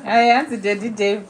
I answered Daddy Dave.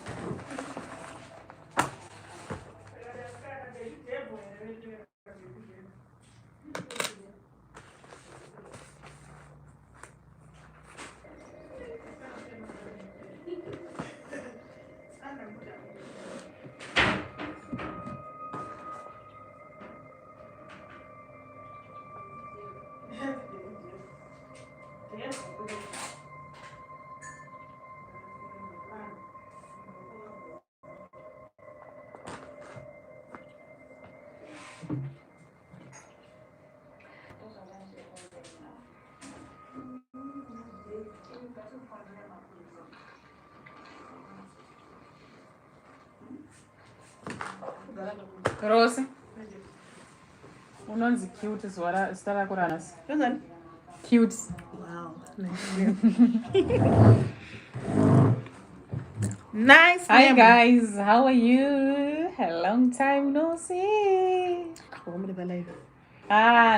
Rose. Unonzi cute zita rako ranhasi. Cute. Wow. Nice. Hi guys, how are you? A long time no see.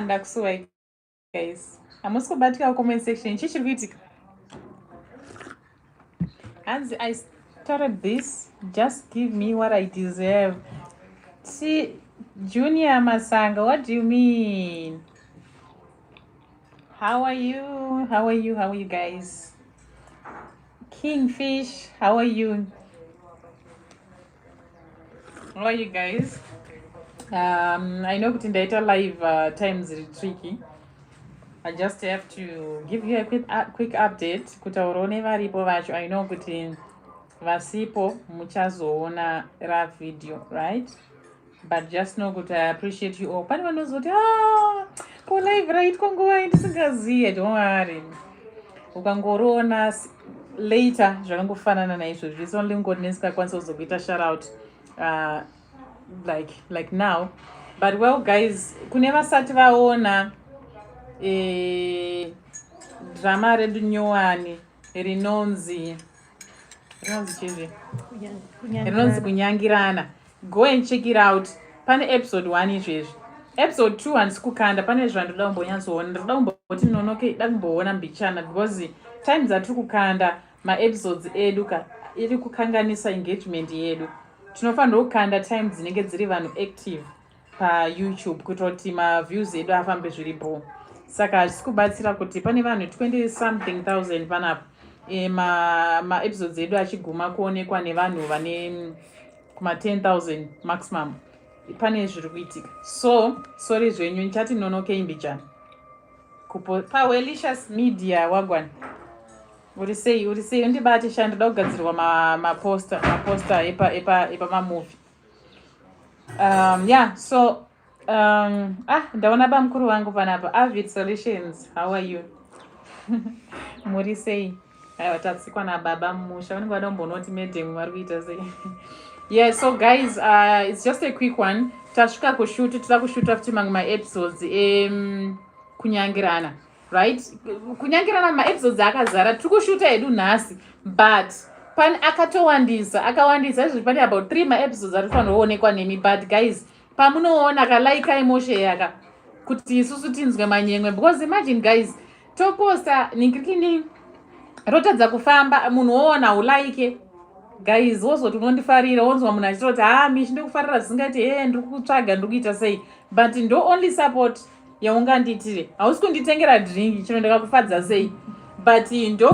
Ndakusuwa guys. Hamusi kubatika comment section. Chichiri kuitika. As I started this, just give me what I deserve. See, Junior Masanga, what do you mean? How are you? How are you? How are you guys? Kingfish, how are you? How are you guys? I know kuti ndaita live times are tricky. I just have to give you a quick update. Kutaurawo nevaripo vacho. I know kuti vasipo muchazoona ra video, right? But just know kuti I appreciate you all. Pane vanozoti ko live raitwa nguva ndisingazive. Don't worry. Ukangoriona later zvakangofanana naizvozvo. It's only ngoti ndisingakwanisa kuzokuita shout out like now. But well guys, kune vasati vaona drama redu nyowani rinonzi kunyangirana. Go and check it out. Pane episode 1 izvezvi. Episode 2 handisi kukanda. Pane zvandoda kumbonyatsoona. Ndoda kumboti nonoke da kumboona mbichana because times atiri kukanda ma-episodes edu iri kukanganisa engagement yedu. Tinofanira kukanda times dzinenge dziri vanhu active paYouTube kuitira kuti ma-views edu afambe zviripo. Saka hazvisi kubatsira kuti pane vanhu 20 something thousand panapo. Ma-episodes edu achiguma kuonekwa nevanhu vane kuma 10,000 maximum. Pane zviri kuitika. So, sorry zvenyu ndichati nonoke imbichana. Pawelicious Media wagwana. Uri sei undibate shanda ndoda kugadzirwa maposter epa mamovie. Yeah, so ndaona bamukuru wangu panapa. Avid Solutions, how are you? Muri sei? Aiwa tatsikwa nababa mumusha. Vanenge vada kumbonoti madam vari kuita sei? Yeah, so guys, it's just a quick one. Tashuka kushoot, toda kushoota futi mamwe ma-episodes kunyangirana, right? Kunyangirana ma-episodes akazara. Tiri kushoota hedu nhasi, but pane akawandisa izvi pane about 3 ma-episodes arifanira kuonekwa nemi. But guys, pamunoona kalike emotion yaka kuti isusu tinzwe manyemwe, because imagine guys, toposta nikirikini rotadza kufamba munhu woona ulaike. Guys, wozoti unondifarira wonzwa munhu achitoti mishi ndikufarira zvisingati ndiri kutsvaga ndiri kuita sei. But ndo only support yaungandiitire. Hausi kunditengera drink chino ndakakufadza sei. But ndo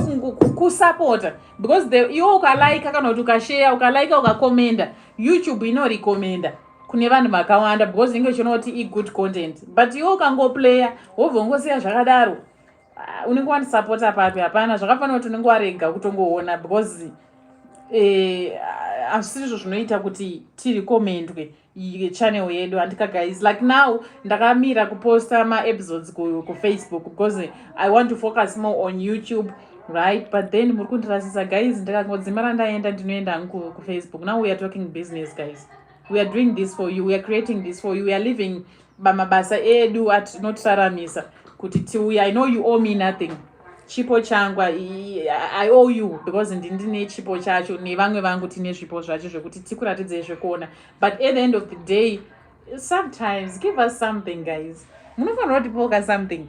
kusupporta because iwe ukalaika kana kuti ukashare ukalaika ukakomenda, YouTube inorekomenda kune vanhu vakawanda because inenge ichiona kuti i-good content. But iwe ukangoplaya wobva ungosiya zvakadaro, unenge wandisupporta papi. Hapana, zvakafanira kuti unenge warega kutongoona because hazvisizvo zvinoita kuti tirekomendwe channel yedu. Andika guys, like now ndakamira kuposta ma-episodes kufacebook because I want to focus more on YouTube, right? But then muri kundirasisa guys, ndakangodzimara ndaenda ndinoenda hangu kufacebook. Now we are talking business guys. We are doing this for you. We are creating this for you. We are living bamabasa edu atinotaramisa kuti tiuya. I know you owe me nothing. Chipo changu I owe you because ndine chipo chacho nevamwe vangu tine zvipo zvacho zvekuti tikuratidze zvekuona. But at the end of the day, sometimes give us something guys. Munofanira kutipoka something.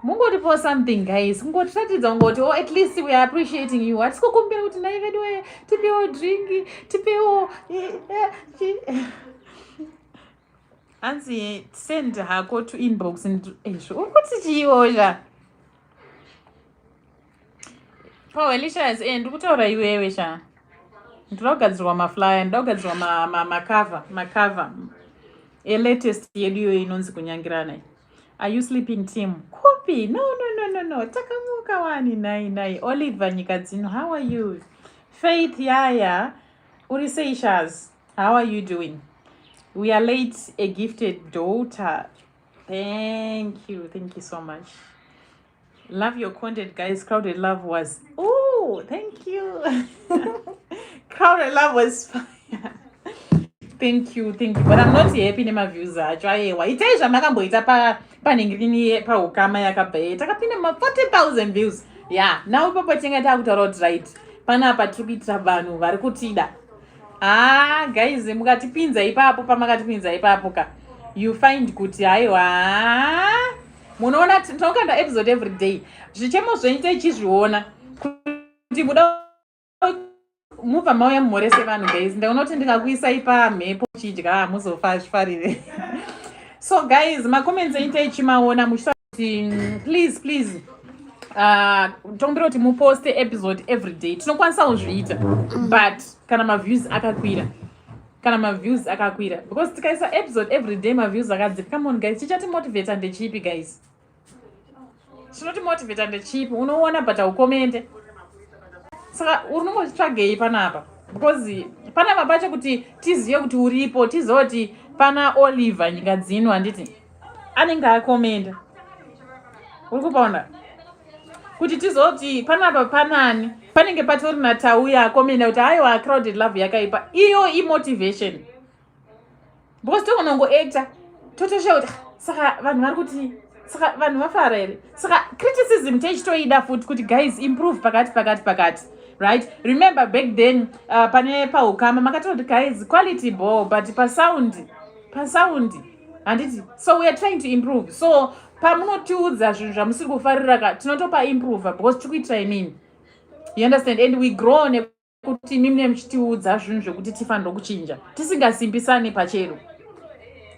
mungoti something guys, kungotiratidza kungoti oh at least we are appreciating you. Hatikokumbira kuti nai vedu tipewo drink, tipewo hanzi send hako to inbox urikuti chiosha Pawelisha ndiri kutaura iwewe sha. Ndinoda kugadzirwa maflyer, ndoda kugadzirwa makava. Latest yedu iyo inonzi kunyangirana. Are you sleeping team? Kupi? No. Takamuka wani nai. Oliver Nyikadzino, how are you? Faith Yaya, Uriseishas, how are you doing? We are late, a gifted daughter. Thank you so much. Love your content, guys. Crowded Love was... Oh, thank you. Crowded Love was fire. Thank you. But I'm not happy with my views. Itai zvamakamboita paningrini paukama yakabve takapinda 40,000 views. Yeah, now papa tinga takutaura right. Panapa tiri kuitira vanhu vari kutida. Guys, mukatipinza ipapo pamakatipinza ipapo ka. You find kuti aiwa. Munoona tinokanda episode every day. Zvichemo zvenyita ichizviona kuti muda mubva mauya mumhorese vanhu guys. Ndaona kuti ndikakuisai pamhepo chidya muzofarire. So guys, macomments enyita ichimaona muchitaura kuti please tombera kuti muposte episode every day. Tinokwanisa kuzviita but kana maviews akakwira because tikaisa episode every day maviews akadzika. Come on guys, chichati-motivate ndechipi guys? Chinoti-motivate ndechipi? Unoona but aukomente. Saka unongotsvagei panapa because panapa pacho kuti tizive kuti uripo, tizive kuti pana Oliver Nyikadzino handiti anenge akomenta. Uri kupaona kuti tizive kuti panapa panani panenge patori natauya akomenta kuti aiwa Crowded Love yakaipa. Iyo imotivation because tokonongoacta totoshauri saka vanhu vari kuti saka vanhu vafara here. Saka criticism techitoida futi kuti guys improve pakati right. Remember back then pane paukama makatoti guys quality ball but pasound handiti. So we are trying to improve. So pamunotiudza zvinhu zvamusiri kufarira ka tinotopa improve because tikuitira imini. You understand? And we grow nekuti mimi muchitiudza zvinhu zvokuti tifanira kuchinja tisingasimpisani pachero,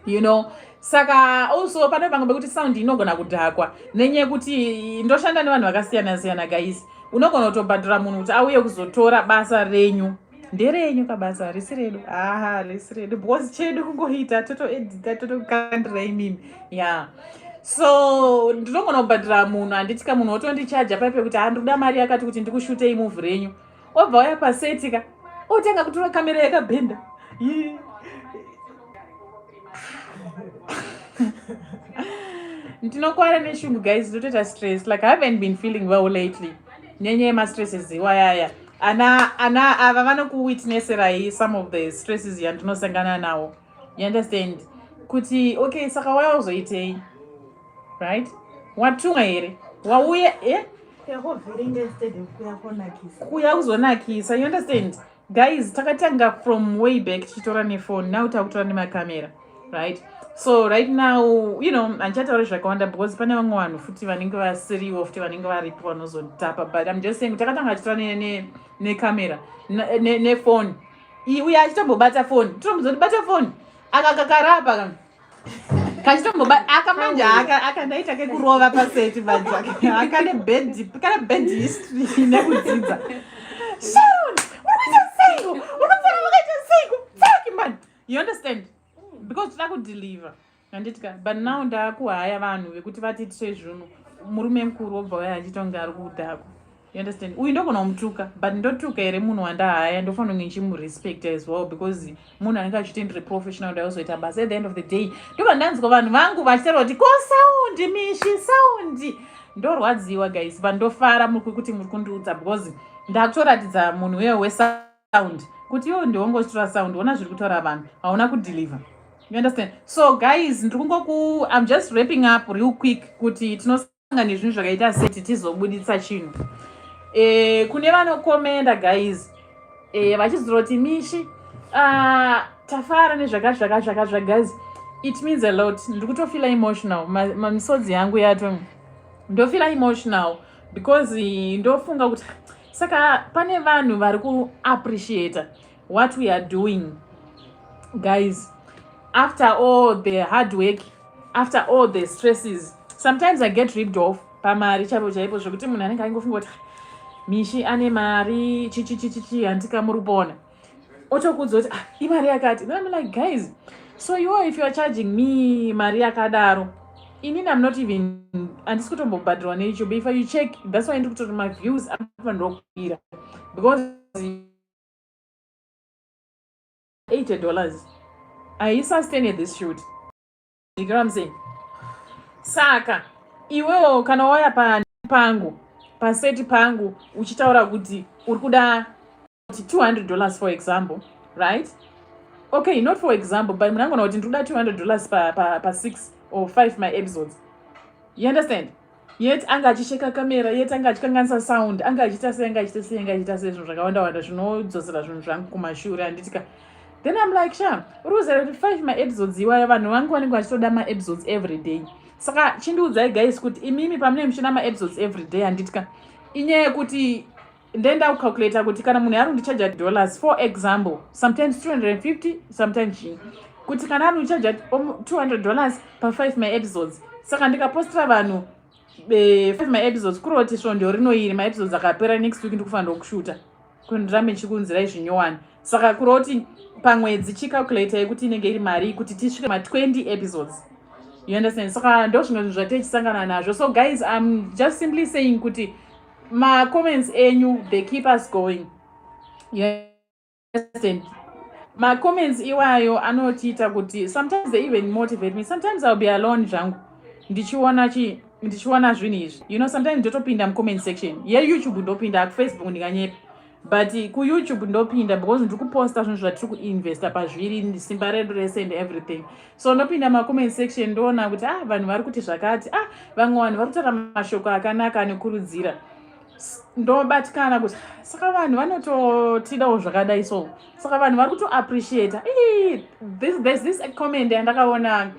you know. Saka also pane pamwe pekuti sound inogona kudhakwa nenyaya yekuti ndoshanda nevanhu vakasiyana guys. Unogona kutobhadhira munhu kuti auye kuzotora basa renyu. Nderenyu kabasa risi redu. Risi redu because chedu kungoita totoedita totokandira imimi. Yeah. So ndinogona kubhadhira munhu handitika munhu otondichaja paipe kuti handikuda mari yakati kuti ndikushutei muvhu renyu. Obva uya pasetika otanga kutora kamera yakabhenda. Ndinokwara neshungu guys, ndotoita stress. Like I haven't been feeling well lately. Nyenye ma stresses iwayaya. Ava vanokuwitnessera some of the stresses yandinosangana nawo. You understand? Kuti okay, saka waya uzoitei. Right? Watunga here. Wauye kuya kuzonakisa. You understand? Guys, takatanga from way back tichitora nephone. Now takutora nemacamera. Right? So right now, you know, anchataura zvakawanda because pane vamwe vanhu futi vanenge vasiriwo futi vanenge varipo vanozotapa, but I'm just saying takatanga achitora necamera nephone. Uye achitombobata phone. Tinombozobata phone. Akakakarapa kachitombobata akamanja akandaita kekurova paseti bajake. Akane bed history nekudzidza. Sharon, fuck man. You understand? Because I could deliver. But now ndakuhaya vanhu vekuti vatitire zvinhu. Murume mukuru obva uya achitonga ari kudhako. You understand? Uyu ndogona kumutuka, but ndotuka here munhu wandahaya ndofanira kunge ndichimurespect as well because munhu anenge achitendere professional ndayozoita basa. At the end of the day ndobva ndanzwa vanhu vangu vachitaura kuti ko sound mishi sound. Ndorwadziwa guys, but ndofara muri kuti muri kundiudza because ndakutoratidza munhu wewe wesound kuti iwo ndiwongochitora sound ona zviri kutaura vanhu hauna kudeliver. You understand? So guys, I'm just wrapping up real quick kuti tinosanga nezvinhu zvakaita seti tizobuditsa chinhu. Kune vanokomenda guys. Vachizoroti mishi tafara nezvakazvaka guys. It means a lot. Ndiri kutofila emotional. Misodzi yangu yato ndofila emotional because ndofunga kuti saka pane vanhu vari kuappreciate what we are doing guys. After all the hard work, after all the stresses, sometimes I get ripped off pamari chaipo chaipo zvokuti munhu anenge aingofunga kuti mishi ane mari chichichichichi handikamurupona otokudza kuti imari yakati. Then I'm like, guys, so if you are charging me mari yakadaro, inini I'm not even handisi kutombobhadhirwa neyoutube. If you check, that's why ndikuti my views anofanirwa kukwira because $80 I sustain this shoot. You know what I'm saying? Saka iwewo kana waya pangu paseti pangu uchitaura kuti uri kuda $200 for example, right? Okay, not for example, but munangona kuti ndikuda $200 pa 6 or 5 my episodes. You understand? Yet anga achisheka kamera, yet anga achikanganisa sound, anga achita sei zvakawanda zvinodzosera zvinhu zvangu kumashure handitika. Then I'm like, uri 5 my episodes iwaya vanhu vangu vanenge vachitoda ma episodes every day. Saka chindiudzai guys kuti imimi pamune muchina ma episodes every day handitika. Inyaya yekuti ndenda kucalculate kuti kana munhu ari kundichaja dollars for example, sometimes 250, sometimes kuti kana ari kundichaja $200 pa 5 my episodes. Saka ndikapostera vanhu 5 my episodes kuroti svondo rinoiri my episodes akapera next week ndikufanira kushuta kundirame chikunzirai zvinyowani. Saka kuroti pamwedzi chicalculate yekuti inenge iri mari kuti tisvike ma 20 episodes. You understand? Saka ndo zvimwe zvinhu zvatichisangana nazvo. So guys, I'm just simply saying kuti ma comments enyu they keep us going. You understand? Ma comments iwayo anotiita kuti sometimes they even motivate me. Sometimes I'll be alone zvangu ndichiona zvinhu izvi. You know, sometimes ndotopinda mu comment section YouTube ndopinda, ku Facebook ndikanyepa, but ku YouTube ndopinda because ndiri kuposta zvinhu zvatiri kuinvesta pazviri, simba redu rese and everything. So ndopinda ma comment section ndoona kuti vanhu vari kuti zvakati, vamwe vanhu vari kutaura mashoko akanaka anokurudzira. Ndobatikana kuti saka vanhu vanototidawo zvakadai. So saka vanhu vari kuto appreciate. There's this comment yandakaona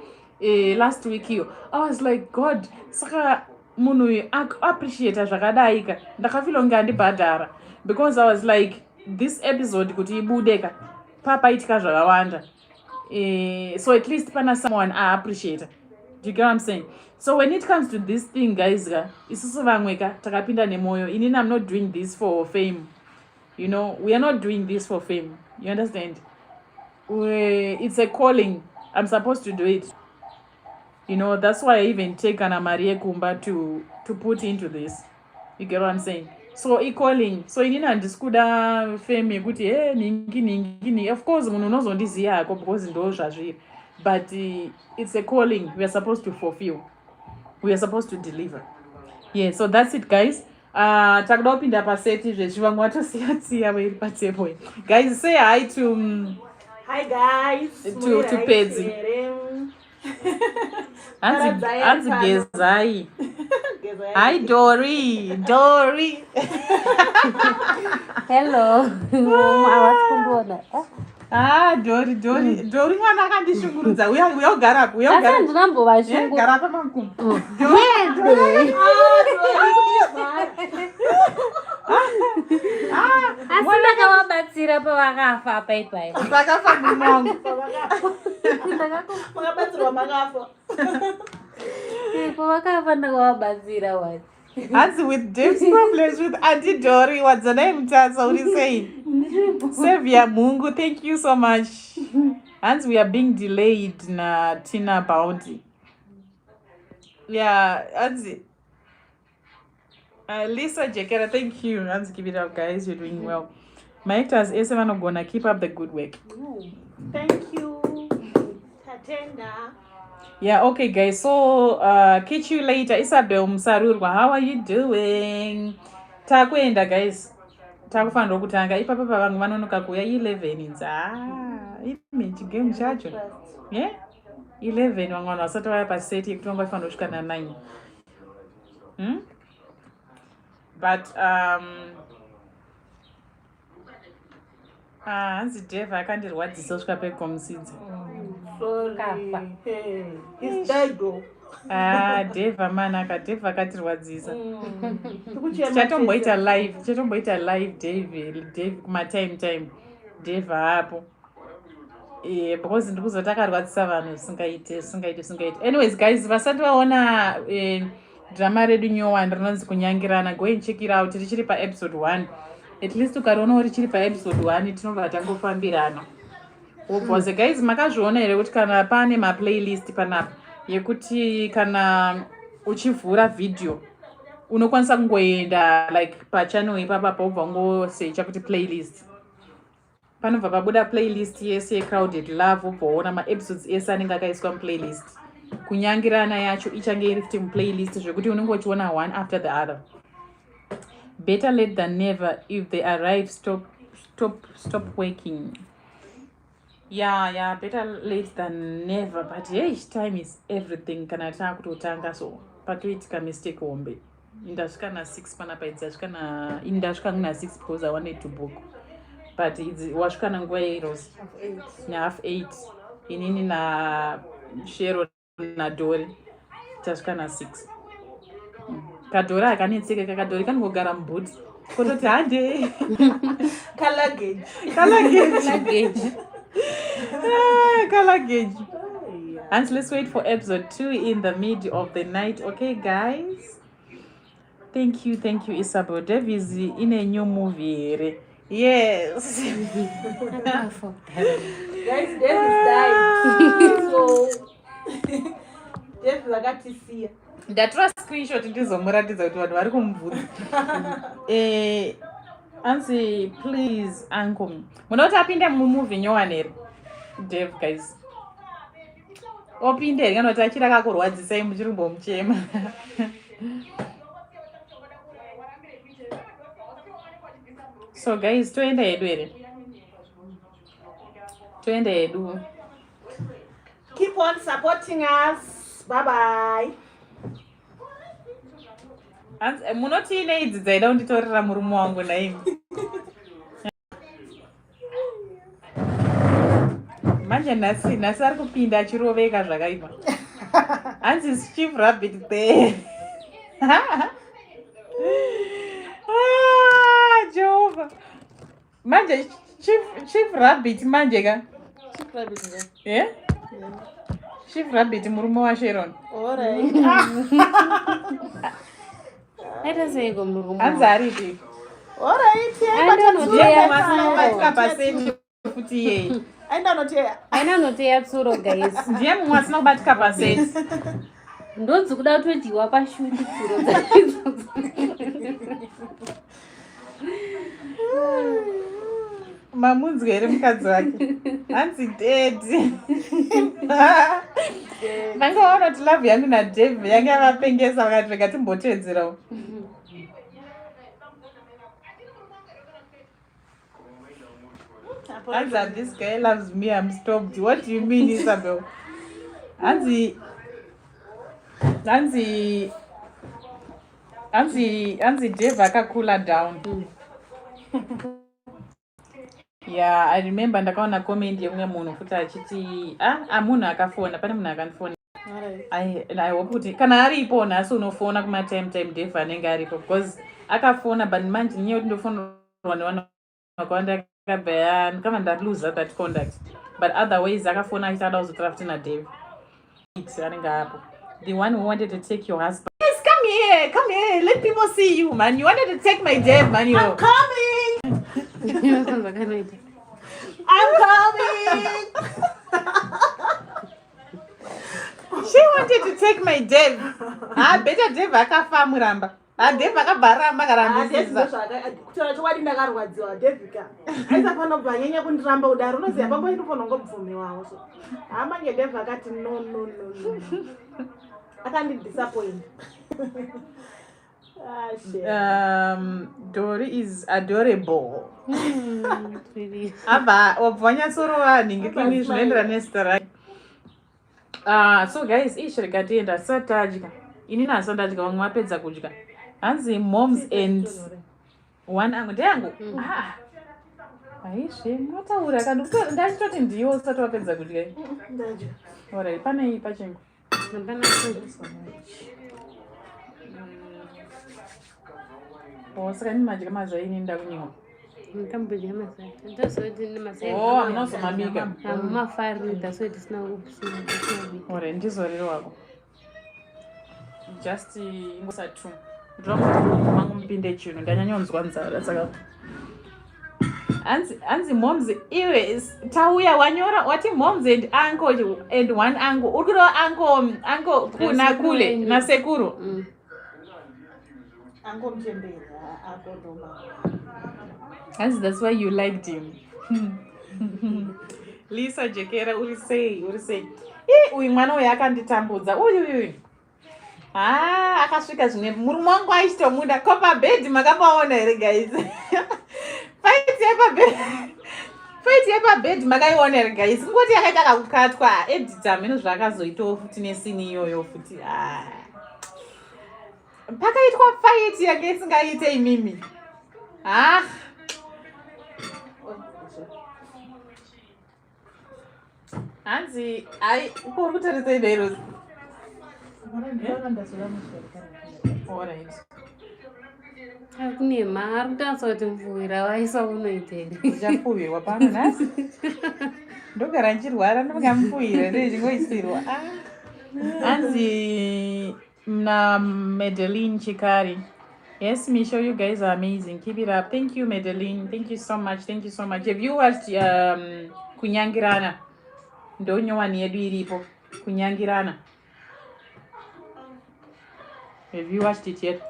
last week here. I was like, God, saka munhu appreciate zvakadaika. Ndakafila kunge andibhadhara because I was like, this episode kuti ibudeka papaitika zvakawanda. So at least pana someone I appreciate. Do you get what I'm saying? So when it comes to this thing, guys, isusu vamweka takapinda nemoyo. Inini, I'm not doing this for fame. You know, we are not doing this for fame. You understand? It's a calling. I'm supposed to do it. You know, that's why I even take Anna Maria Kumba to put into this. You get what I'm saying? So calling. So inini handisikuda fame yekuti ningi. Of course munhu unozondiziva hako because ndo zvazviri. But it's a calling we are supposed to fulfill. We are supposed to deliver. Yeah, so that's it, guys. Takuda kupinda paseti zvechivamwe watosiya weiri patable. Guys, say hi to hi guys. To Pedzi. Anzi gezai. Hi Dory. Hello. Awasikumbona. Dory mwana akandishungurudza. Uyogara. Asa ndinambovashungu. Gara pamakumu. Asi ndakavabatsira pavakafa apa ipai. Vakafa mumongo. Makabatsirwa makafa. Pavakafa ndakavabatsira what? Hands with Dave's problems with Auntie Dory. What's the name? What are you saying? Savior Mungu, thank you so much. Hands, we are being delayed na Tina Bounty. Yeah, Hands. Lisa Jakera, thank you. Hands, give it up, guys. You're doing well. My actors, everyone gonna keep up the good work. Thank you. Tatenda. Yeah, okay, guys. So, catch you later. Isabel Msarurwa, how are you doing? Takwenda, guys. Takufanira kutanga. Ipapa vanhu vanonoka kuya 11 image game chacho. Yeah? 11 vamwe vanhu vasati vaya paseti yekuti vanofanira kusvika na 9. But hanzi Dave akandirwadzisa kusvika pekomusidzi. Sorry. Hey, it's died though. Dave amana Dave akatirwadzisa. Tikuchema Tichatomboita live Dave kuma time Dave hapo. Because ndikuzo takarwadzisa vanhu singaite. Anyways guys, vasati vaona drama redu nyowani rinonzi kunyangirana, go and check it out. Tichiri pa episode 1. At least ukaona richiri pa episode 1 tinobva tangofambirana. Obviously guys, makazviona here kuti kana pane ma playlist panapa yekuti kana uchivhura video unokwanisa kungoenda like pachannel ipapa pobva ngosearcha kuti playlist. Panobva pabuda playlist yese Crowded Love, ubvoona maepisodes ese anenge akaiswa muplaylist. Kunyangirana yacho ichange iri futi muplaylist zvekuti unenge uchiona one after the other. Better late than never. If they arrive, stop working. Yeah, better late than never. But hey, time is everything. Kana takutotanga so patoitika mistake hombe. Indasvika na 6 panapa, indasvika na 6 because I wanted to book. But wasvika nanguva yeros na half 8. Inini na Shero na Dori tasvika na 6. Kadori akanetseka, kadori kanongogara mubhuti kototi hande color gauge. And let's wait for episode 2 in the mid of the night. Okay guys, thank you Isabel. Dev is in a new movie. Yes. Guys, Dev is dying. So Dev vakatisiya. Ndatora screenshot ndizomuratidza kuti vanhu vari kumubvunza. Anzi please uncle, munoti apinde mumovie nyowani here Dev guys. Opinde here kana kuti achiri akakurwadzisai muchiri kumbomuchema. So guys, toenda hedu here. Keep on supporting us. Bye bye. Munoti ine idzi dzaida kunditorera murume wangu naimi. Manje nhasi ari kupinda achiroveka zvakaipa. Hanzi Chief Rabbit there. Jehovah. Manje Chief Rabbit manje ka. Chief Rabbit nga. Yeah? Chief Rabbit murume wa Sharon. Alright. Aitaseiko murume. Hanzi aripi. Alright. Batika pasenti futi yeye. Aina noteya tsuro guys. Ndiye mumwe asina kubatika pasenti. Ndonzi kuda kutodyiwa pashuti tsuro dzacho. Mamunzwe here mukadzi wake. Hanzi dead. Vangaona kuti love yangu na Dave yange yavapengesa vakati rega timbotedzerawo. Hanzi this guy loves me, I'm stopped. What do you mean, Isabel? Hanzi Dave akakula down. Yeah, I remember ndakaona comment yemwe munhu futi achiti munhu akafona, pane munhu akanifona. I hope kuti kana aripo nhasi unofona kuma time Dave anenge aripo because akafona, but manje nyeye kuti ndofonwa nevanhu vakawanda kabaya kama ndaluza that contact, but otherwise akafona achida kuzotora futi na Dave anenge apo, the one who wanted to take your husband. Yes, come here, let people see you, man. You wanted to take my Dave, man. I'm coming. She wanted to take my Dave. Better Dave akafa muramba. Dave akabaramba karambisisa. Kutora chowadi ndakarwadziwa Devika. Aisa pano banyenya kundiramba udaro unoziya pangu ndinofana ngobvume wawo so. Manje Dave akati no. Akandi disappoint. Dory is adorable. Really. Aba obvanya sorova ningitini zvinoendera nestora. So guys, ishirikatienda satadya. Ini nasandadya vamwe vapedza kudya. Hanzi moms and one angu ndeyangu. Aizve mataura kana ndachitoti ndiyo usati wapedza kudya. Ndaje. Alright, pane pachengu. Saka nimadya mazaini nda kunyiwa. Ndambudya mazai. Ndazoti nemazai. Munozomabika. Mafarida so it is now upsina. Ore ndizorero wako. Just ingosatu. Ndromangu mpinde chino ndanyanyonzwa nzara saka. Anzi moms iwe tauya wanyora wati moms and uncle and one uncle. Urikuro uncle kuna kule na sekuru. Uncle Mchembere akodoma. As that's why you liked him. Lisa Jekera uri say. Uyu mwana uyu akanditambudza. Uyu. Akasvika zvine murume wangu aichitomunda kopa bed makapaona here guys. Fight yepa bed makaiona here guys. Ngoti yakaita kakukatwa edutainment zvakazoitawo futi nesini iyoyo futi. Pakaitwa fight yake isingaite imimi. Hanzi uri kutarisa idero. Alright. Kune mari kutanisa kuti mvuwira waisa unoitera. Ndichafuwirwa pano nhasi. Ndogara nchirwara ndingamufuwira ndichingoisirwa. Hanzi na Madeline Chikari. Yes, Misho, you guys are amazing. Keep it up. Thank you, Madeline. Thank you so much. Have you watched Kunyangirana? Ndonyowani yedu iripo. Kunyangirana. Have you watched it yet?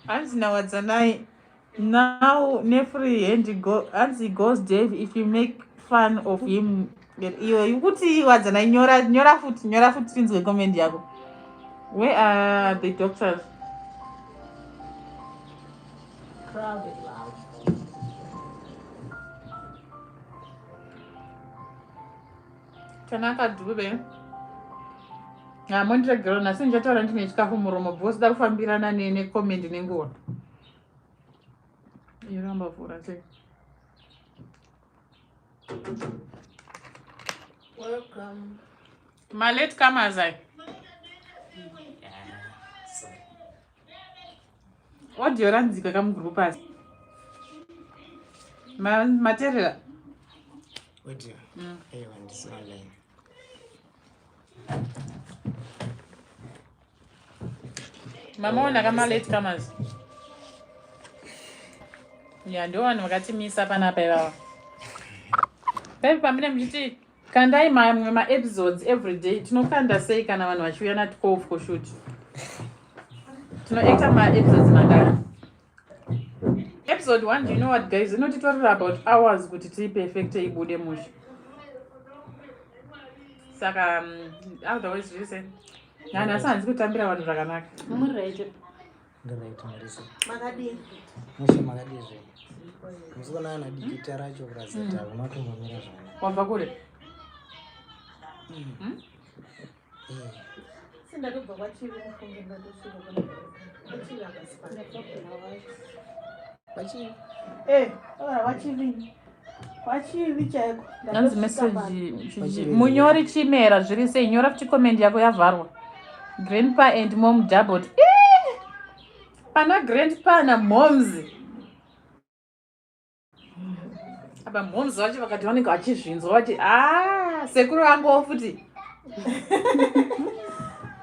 Anzi nawadzanai. Now Nefri and go Anzi goes Dave if you make fun of him. You could see wadzanai nyora foot things will comment yako. Where are the doctors? Crowded loud. Tanaka dube. Mondira girl nasi njataura ndine chikafu muromo boss da kufambirana ne comment nenguwa. Iramba vura sei. Welcome. My late comers I. What do you run zika kam group as? Material. What do you? I want this online. Mama ona kama late comers. Yeah, ndio wanu wakatimisa panapa iwawa. Pepe pamene mchiti kandai ma episodes every day. Tinokanda sei kana vanhu vachiuya na 12 kushoot. Tinoacta ma episodes mangana. Episode 1, do you know what guys? Inotitorera about hours kuti ti perfect ibude mushi. Saka otherwise zvise. Nana sanzi kutambira vanhu zvakanaka. Muraicho. Ndiraita marisa. Makadini. Mushe makadizve. Musona ana dikita racho kurazita unotomomira zvana. Wabva kure? Sindakubva kwachivi mufunge ndatosvika kwachivi akasipana. Kwachivi? Kwachivi chaiko. Nanzi message munyori chimera zviri sei nyora kuti comment yako yavharwa. Grandpa and mom doubled. Pana grandpa na moms. Aba moms vacho vakati vanenge vachizvinzwa vati sekuru vangu futi.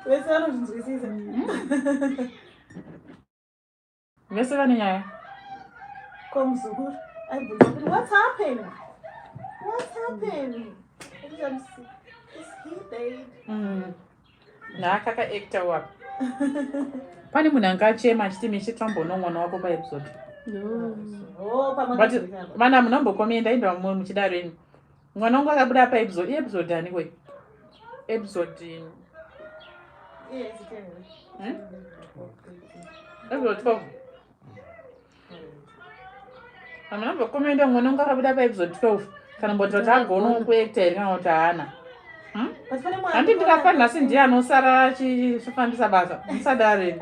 Vese vanozvinzwisisa. Vese vane nyaya. Komuzukuru aibvunza kuti what's happening? Is he dead? Nakaka actor wapi. Pane munhu angachema achiti mishi tambono mwana wako paepisode. But mana munombokomenda inda muchidaro ini. Mwana wangu akabuda paepisode ani kwe? Episode Episode 12. Munombokomenda mwana wangu akabuda paepisode 12. Kana mbototi agona kuacta here kana kuti haana. Handi ndikafanira sei ndiye anosara achifambisa basa musadare.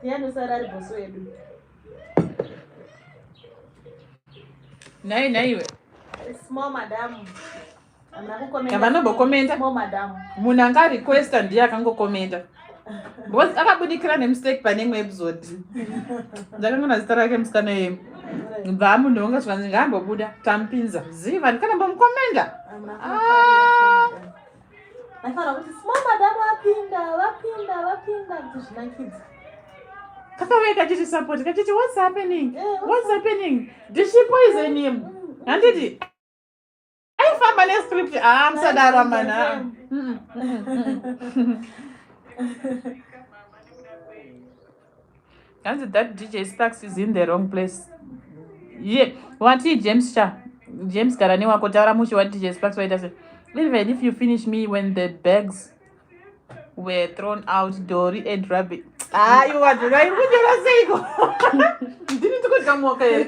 ndianosara ari boso yedu naiwe small madam vanobokomenda small madam munhu anga requesta ndiye akangokomenda because akabudikira nemistake pane imwe episode ndakangona zita rake musikana yemu bva munhu ungasvanzi ngaambobuda tamupinza ziva ndikanambomukomenda nafanira kuti small madam vapinda kuti zvinakidza kakauya kachiti support kachiti what's happening did she poison him handiti aifamba nescript musadaro mana hanzi that DJ Sparks is in the wrong place. Yeah, wati James Karani wako taura mushi wa DJ Sparks waita se. Even if you finish me when the bags were thrown out, Dory and Rabbit. You want to write with your seiko. Didn't you come okay?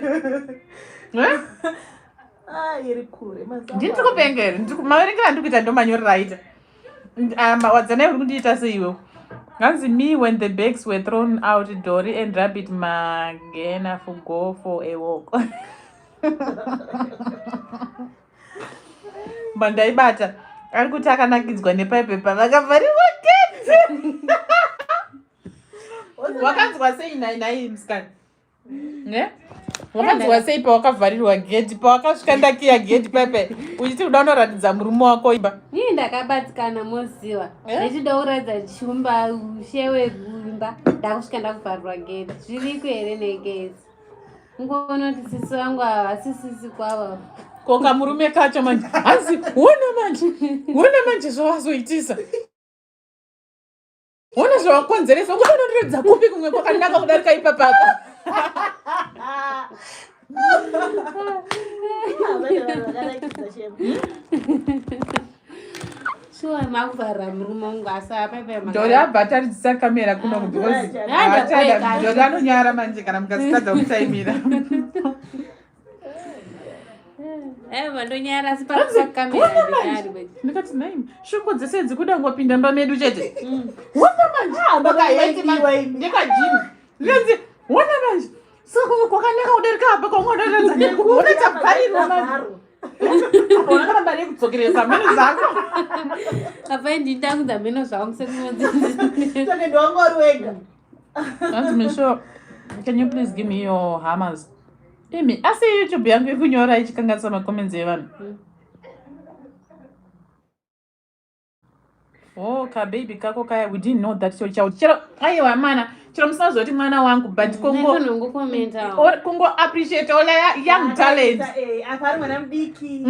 iri kure ndiri tikupengera maverenga andikuita ndomanyorera aita wadzana uri kundiita seiwo hanzi me when the bags were thrown out, Dory and Rabbit Magaya for go for a walk. Bandaibata ari kuti akanakidzwa nepaipepa vakavharirwa gate. Wakanzwa sei nai musikana wakanzwa sei pawakavharirwa gate pawakasvika ndakiya gate paipe uchiti kuda unoratidza murume wako imba nii ndakabatikana moziva ndechida kuratidza chumba shewe imba ndakusvika ndakuvharirwa gate zviriko here negezi ungonoti sisi vangu ava vasisisi kwava koka murume kacho manje hanzi ona manje zvawazoitisa ona zvawakonzeresa unonoratidza kupi kumwe kwakanaka kudarika ipapapa. shuwa makuvharira murume wangu asi Dori abhataridzisa kamera kuno because Dori anonyara manje kana mukasitadza kutaimira. vandonyara asi pakusa kamera ndinari ndikati naimi shoko dzese dzikuda ngopinda mba medu chete wona manje ndikajini ndikati wona manje soko kwakanaka kudarika apa kwaungodaradza nekuona chabharirwa manje unakaramba nekudzokeresa mhino zako apa ndindakudza mhino zvangu sekunodzitoke ndiwangori wega hanzi misho can you please give me your hammers imi asi YouTube yangu ikunyora ichikanganisa macomments evanhu oh kababy kako kaya we didn't know that your child chero aiwa mana chero musazoti mwana wangu but kungo appreciate all young talent apari mwana mudiki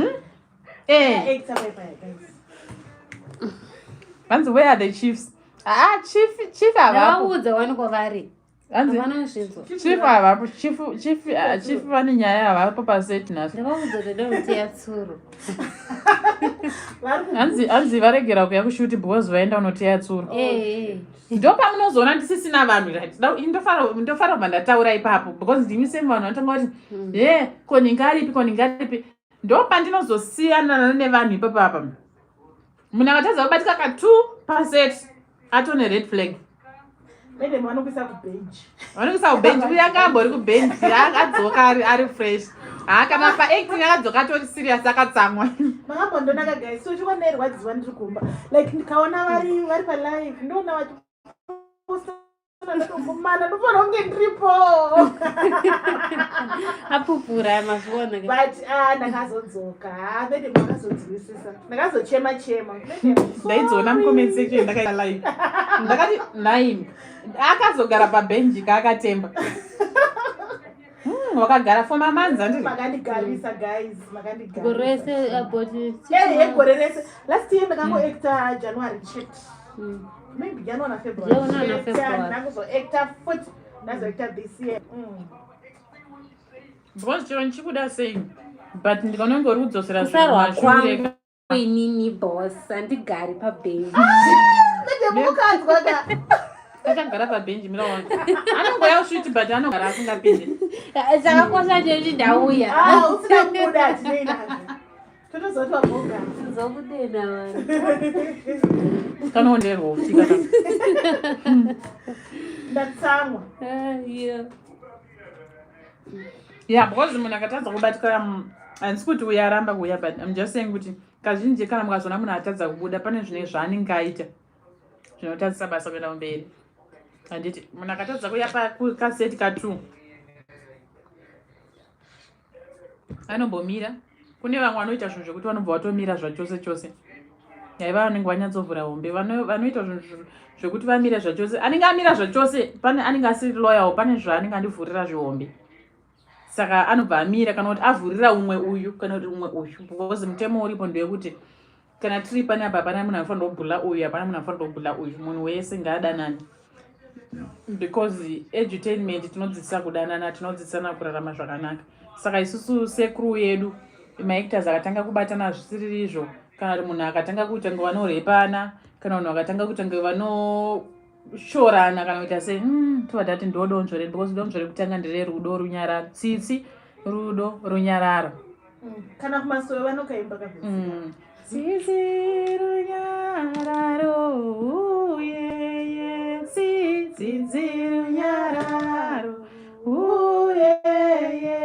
hanzi where are the chiefs chief avaudza vanikovari chief vane nyaya havapo paseti naso ndavaudza kuti ndinoteya tsuro hanzi varegera kuya kushuti because vaenda unoteya tsuro ndo pamunozoona ndisisina vanhu right ndofanira kubva ndataura ipapo because ndimi semi vanhu vanotanga kuti koningaripi ndo pandinozosiyana nevanhu ipapo apa munhu akatadza kubatika ka2 paseti atone red flag Madam vanokuisa kubench. Vanokuisa kubench uya ngambori kubench akadzoka ari fresh. Kana paacting akadzoka atori serious akatsamwa. Makambondonaka guys. So chikwa nerwadziwa ndiri kumba. Like ndikaona vari pa live ndona vachi mana ndofana kunge ndiripo. Apupura mazvona. But ndakazodzoka. Madam akazodziwisisa. Ndakazochema. Ndaidzona mucomment section ndakaita live. Ndakati naimi akazogara pabenji kaakatemba wakagara for mamanza ndiri makandigarisa guys gorese aboti gore rese last year ndakangoacta January chat maybe January February ndakuzoacta futhi ndazoacta this year because chiro nchikuda sei but ndikanongori kudzosera zvinhu inini boss andigari pabenji ndemukadzwaka akagara pabenji mira wangu anongoya sweet but anogara asingapinde chakakosha chechi ndauya usina kubuda atinaina totozoti waboga zokudena vanhu kanoonderwa kusvika ndatsamwa yeah, because munhu akatadza kubatika handisi kuti uyo aramba kuuya, but I'm just saying kuti kazhinji kana mukazona munhu atadza kubuda pane zvine zvaanenge aita zvinotadzisa basa kuenda kumberi. Handiti munhu akatadza kuuya pakaseti ka2 anombomira. Kune vamwe vanoita zvinhu zvekuti vanobva vatomira zvachose chose, yaiva vanenge vanyatsovhura hombe vanoita zvinhu zvekuti vamire zvachose. Anenge amira zvachose pane anenge asiri loyal, pane zvaanenge andivhurira zvihombe, saka anobva amira kana kuti avhurira umwe uyu kana kuti umwe uyu, because mutemo uripo ndewekuti kana tiri pane apa hapana munhu anofanira kubhula uyu, hapana munhu anofanira kubhula uyu, munhu wese ngaadanane, because edutainment tinodzidzisa kudanana, tinodzidzisana kurarama zvakanaka. Saka isusu sekuru yedu maactors akatanga kubatana zvisiri izvo, kana kuti munhu akatanga kutanga vanorepana, kana munhu akatanga kutanga vanoshorana, kana kuita sei tovadati ndodonzvore, because donzvore kutanga ndere rudo runyarara, tsitsi rudo runyarara. Kana kumasoro vanokaimba tsitsi runyararo yeye, tsitsi runyararo uyeye,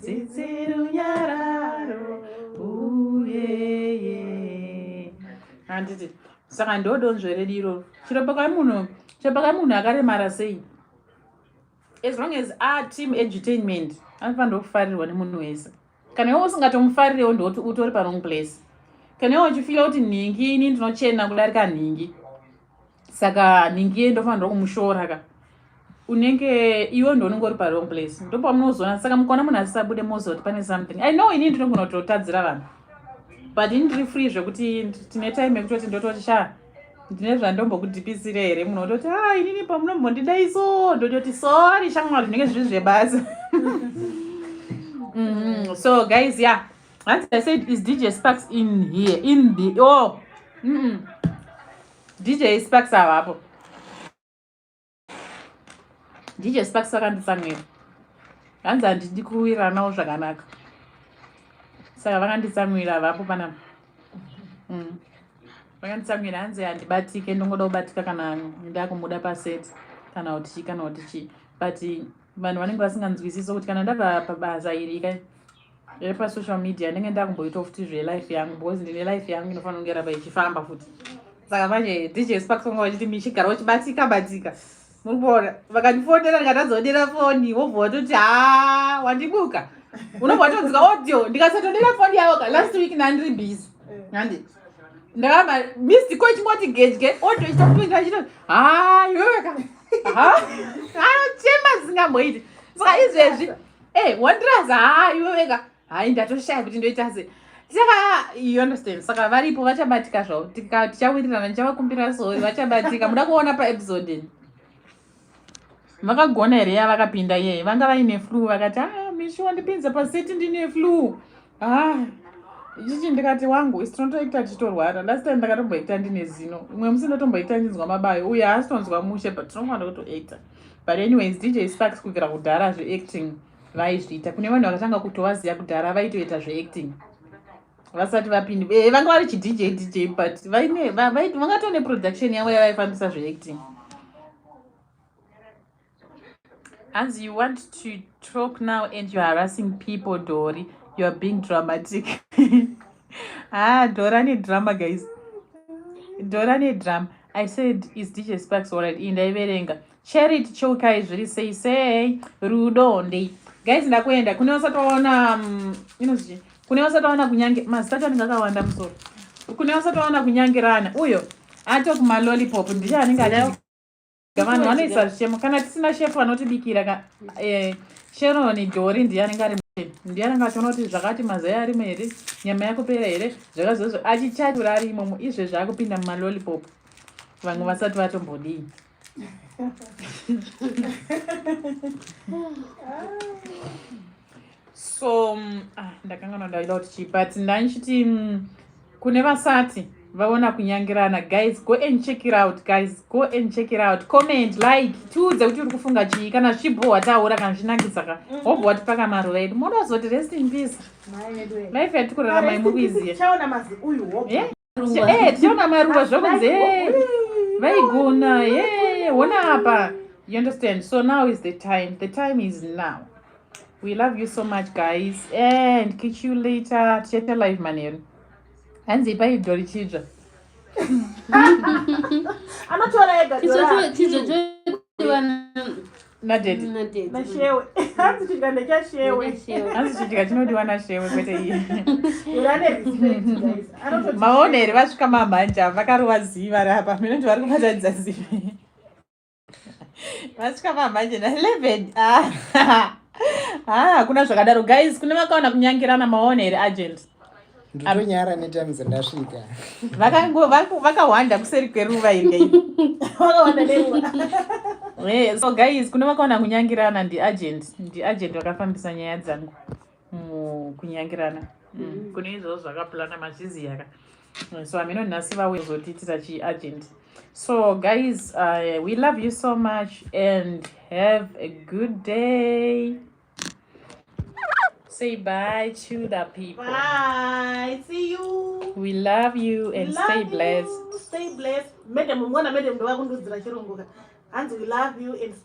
tsitsi runyararo uyeye. Handiti saka ndodonzvere diro chiropakai munhu akaremara sei, as long as team edutainment anofanira kufarirwa nemunhu wese. Kana iwe usingatomufarirewo ndoti utori parong place. Kana iwe uchifila kuti nhingi ini ndinochena kudarika nhingi, saka nhingi ye ndofanira kumushora ka, unenge iwe ndonenge uri parong place, ndopamunozona. Saka mukaona munhu asisabude mozoti pane something. I know inini ndinogona kutotadzira vanhu, but ini ndiri free zvekuti tine time yekutoti ndototi ndine zvandombokudhipisira here, munhu ototi inini pamunombondidaiso, ndototi sorry shamwari, zvinenge zviri zvebasa. So guys, yeah, as I said, is DJ Sparks in here, in the DJ Sparks avapo. DJ Sparks vakanditsamwira, hanzi handidi kuwiranawo zvakanaka, saka vakanditsamwira avapo panapa. Vakanditsamwira hanzi handibatike, ndongoda kubatika kana ndakumuda paseti kana kuti chi, but vanhu vanenge vasinganzwisisi kuti kana ndabva pabasa iri kai pasocial media ndenge ndakumboita futi zvelife yangu, because ndine life yangu inofanira kunge ramba ichifamba futi. Saka manje DJ Sparks vanga vachiti michigara wachibatika muri kuona, vakandifondera ndikatadzodera foni wobva watoti wandibuka, unobva watodzinga audio ndikasatodera foni yavo ka last week ndandiri busy handi ndakamba missed call chingoti gejge audio ichitopinda chitoti iwewe ka chema zingamboiti. Saka izvezvi wandiraza iwewe ka ndatoshaya kuti ndoita sei, saka you understand. Saka varipo vachabatika zvavo, tichawirirana ndichavakumbira sori, vachabatika. Muda kuona paepisode vakagona here yavakapinda iyeye, vanga vaine flu, vakati mishi wandipinza paseti ndine flu. Ichichi ndikati wangu isi tinotoita tichitorwara. Last time ndakatomboita ndine zino, umwe musi ndotomboita ndinzwa mabayo, uye haasi tonzwa mushe, but tinofanira kutoita. But anyways, DJ Sparks kubvira kudhara zveacting vaizviita. Kune vanhu vakatanga kutovaziva kudhara vaitoita zveacting vasati vapindi, vanga vari chidj, but vangatone production yavo yavaifambisa zveacting. As you want to talk now and you're harassing people, Dory, you're being dramatic. Dora need drama, guys. Dora need drama. I said, is DJ Sparks alright? In the Iverenga. Charity choka is really say, Rudo ndei. Guys, ndakuenda. Kune wasataona, kune wasataona kunyange, masitacho ngakawanda musoro. Kune wasataona kunyangirana. Uyo, ato kuma lollipop. Ndisha aninga ajayo. Gamano wanoisa shemo. Kana tisina chef wanotibikira ka Sharon Dori ndiyanenge ari ndiyanenge achonoti zvakati Magaya ari mere, nyama yakupera here, zvakazozo achichatura ari imomo, izve zvakupinda mumalollipop. Vamwe vasati vatombodii. So ndakangana ndaida kuti chi, but ndanchiti kune vasati vaona kunyangirana, guys, go and check it out, guys, go and check it out. Comment, like, tiudze kuti uri kufunga chii, kana chibowa taura kana chinakisaka wobva watipaka maruva edu, munozoti rest in peace. Life yatikurarama imukuiziya. Chaona mazi uyu tiona maruva zvakunzi vaigona ona apa. You understand? So now is the time is now. We love you so much guys and catch you later. Tichete live manheru hanzi paidhori chidzva anotora ega nadedi nashewe hanzi chidya ndechashewe hanzi chidya chinodiwa nashewe kwete iye urane respect guys anototi maoneri vasvika mamhanja vakarova ziva rapa minoti vari kubatadza zivi vasvika mamhanje na11 kuna zvakadaro guys kune vakaona kunyangirana maoneri agent nditonyara netimes ndasvika vakawanda kuseri kweruva iri wakawanda neruva so guys kune vakaona kunyangirana ndiagent vakafambisa nyaya dzangu kunyangirana kune izvozvo zvakapulana mazviziyaka so amino nhasi vawezotitira chiagent. So guys we love you so much and have a good day. Say bye to the people. Bye. See you. We love you and stay blessed. Stay blessed. Madam, mwana madam ndo wakundudzira chirungu. Hanzi we love you and stay